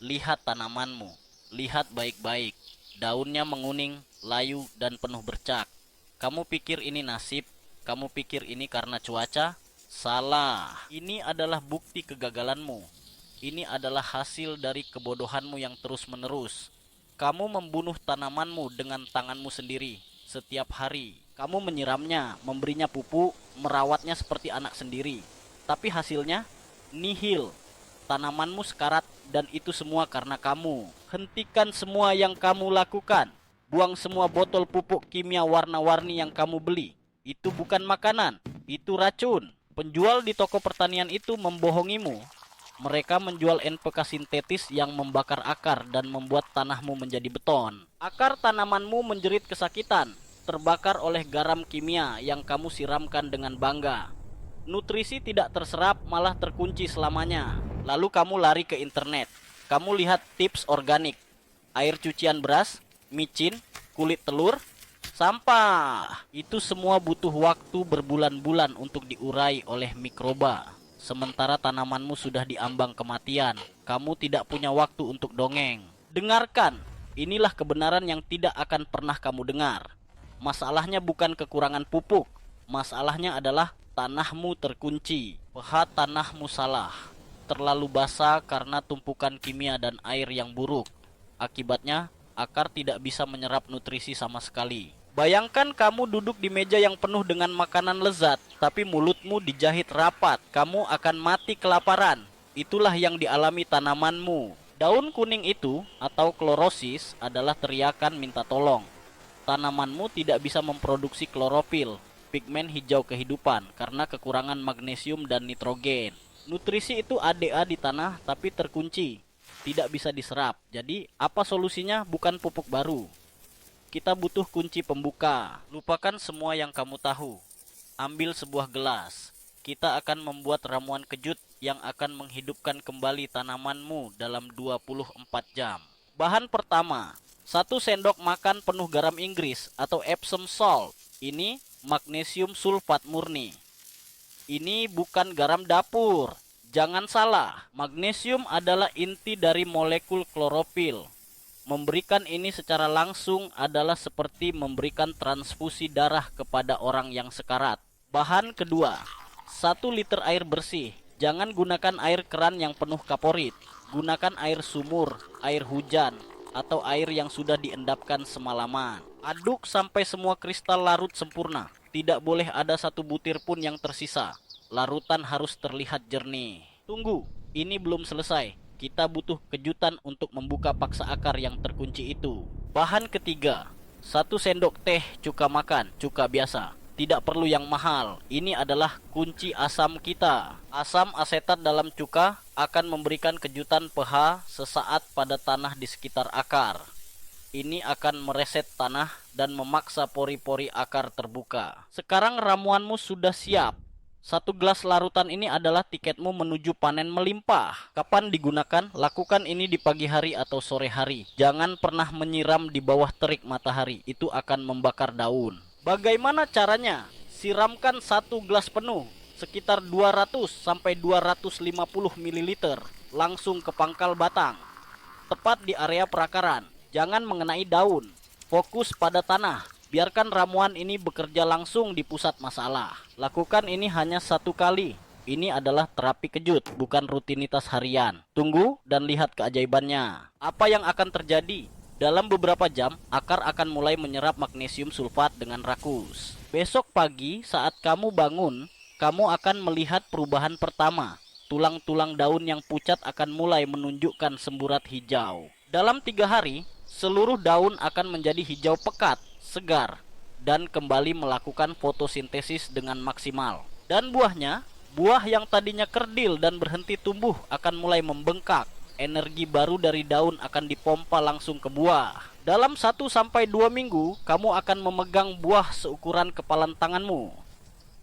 Lihat tanamanmu, lihat baik-baik. Daunnya menguning, layu, dan penuh bercak. Kamu pikir ini nasib? Kamu pikir ini karena cuaca? Salah. Ini adalah bukti kegagalanmu. Ini adalah hasil dari kebodohanmu yang terus-menerus. Kamu membunuh tanamanmu dengan tanganmu sendiri setiap hari. Kamu menyiramnya, memberinya pupuk, merawatnya seperti anak sendiri. Tapi hasilnya nihil. Tanamanmu sekarat dan itu semua karena kamu. Hentikan semua yang kamu lakukan. Buang semua botol pupuk kimia warna-warni yang kamu beli. Itu bukan makanan, itu racun. Penjual di toko pertanian itu membohongimu. Mereka menjual NPK sintetis yang membakar akar dan membuat tanahmu menjadi beton. Akar tanamanmu menjerit kesakitan, terbakar oleh garam kimia yang kamu siramkan dengan bangga. Nutrisi tidak terserap, malah terkunci selamanya. Lalu kamu lari ke internet. Kamu lihat tips organik, air cucian beras, micin, kulit telur, sampah. Itu semua butuh waktu berbulan-bulan untuk diurai oleh mikroba. Sementara tanamanmu sudah diambang kematian. Kamu tidak punya waktu untuk dongeng. Dengarkan, inilah kebenaran yang tidak akan pernah kamu dengar. Masalahnya bukan kekurangan pupuk. Masalahnya adalah tanahmu terkunci. pH tanahmu salah. Terlalu basah karena tumpukan kimia dan air yang buruk. Akibatnya, akar tidak bisa menyerap nutrisi sama sekali. Bayangkan kamu duduk di meja yang penuh dengan makanan lezat, tapi mulutmu dijahit rapat. Kamu akan mati kelaparan. Itulah yang dialami tanamanmu. Daun kuning itu, atau klorosis, adalah teriakan minta tolong. Tanamanmu tidak bisa memproduksi klorofil, pigmen hijau kehidupan, karena kekurangan magnesium dan nitrogen. Nutrisi itu ada di tanah tapi terkunci, tidak bisa diserap. Jadi apa solusinya? Bukan pupuk baru. Kita butuh kunci pembuka. Lupakan semua yang kamu tahu. Ambil sebuah gelas. Kita akan membuat ramuan kejut yang akan menghidupkan kembali tanamanmu dalam 24 jam. Bahan pertama, 1 sendok makan penuh garam Inggris atau Epsom salt. Ini magnesium sulfat murni. Ini bukan garam dapur. Jangan salah, magnesium adalah inti dari molekul klorofil. Memberikan ini secara langsung adalah seperti memberikan transfusi darah kepada orang yang sekarat. Bahan kedua, 1 liter air bersih. Jangan gunakan air keran yang penuh kaporit. Gunakan air sumur, air hujan, atau air yang sudah diendapkan semalaman. Aduk sampai semua kristal larut sempurna. Tidak boleh ada satu butir pun yang tersisa. Larutan harus terlihat jernih. Tunggu, ini belum selesai. Kita butuh kejutan untuk membuka paksa akar yang terkunci itu. Bahan ketiga, 1 sendok teh cuka makan, cuka biasa. Tidak perlu yang mahal. Ini adalah kunci asam kita. Asam asetat dalam cuka akan memberikan kejutan pH sesaat pada tanah di sekitar akar. Ini akan mereset tanah dan memaksa pori-pori akar terbuka. Sekarang ramuanmu sudah siap. 1 gelas larutan ini adalah tiketmu menuju panen melimpah. Kapan digunakan? Lakukan ini di pagi hari atau sore hari. Jangan pernah menyiram di bawah terik matahari. Itu akan membakar daun. Bagaimana caranya? Siramkan 1 gelas penuh, sekitar 200 sampai 250 ml, langsung ke pangkal batang. Tepat di area perakaran. Jangan mengenai daun. Fokus pada tanah. Biarkan ramuan ini bekerja langsung di pusat masalah. Lakukan ini hanya 1 kali. Ini adalah terapi kejut, bukan rutinitas harian. Tunggu dan lihat keajaibannya. Apa yang akan terjadi? Dalam beberapa jam, akar akan mulai menyerap magnesium sulfat dengan rakus. Besok pagi saat kamu bangun, kamu akan melihat perubahan pertama. Tulang-tulang daun yang pucat akan mulai menunjukkan semburat hijau. Dalam 3 hari, seluruh daun akan menjadi hijau pekat, segar, dan kembali melakukan fotosintesis dengan maksimal. Dan buahnya, buah yang tadinya kerdil dan berhenti tumbuh akan mulai membengkak. Energi baru dari daun akan dipompa langsung ke buah. Dalam 1 sampai 2 minggu, kamu akan memegang buah seukuran kepalan tanganmu.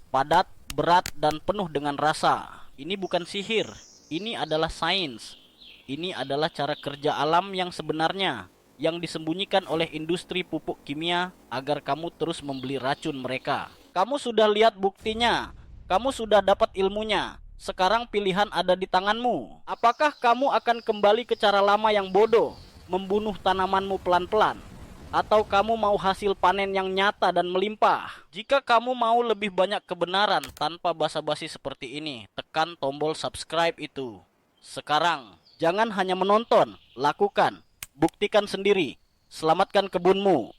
Padat, berat, dan penuh dengan rasa. Ini bukan sihir, ini adalah sains. Ini adalah cara kerja alam yang sebenarnya, yang disembunyikan oleh industri pupuk kimia agar kamu terus membeli racun mereka. Kamu sudah lihat buktinya, kamu sudah dapat ilmunya. Sekarang pilihan ada di tanganmu. Apakah kamu akan kembali ke cara lama yang bodoh, membunuh tanamanmu pelan-pelan? Atau kamu mau hasil panen yang nyata dan melimpah? Jika kamu mau lebih banyak kebenaran tanpa basa-basi seperti ini, tekan tombol subscribe itu. Sekarang, jangan hanya menonton, lakukan. Buktikan sendiri. Selamatkan kebunmu.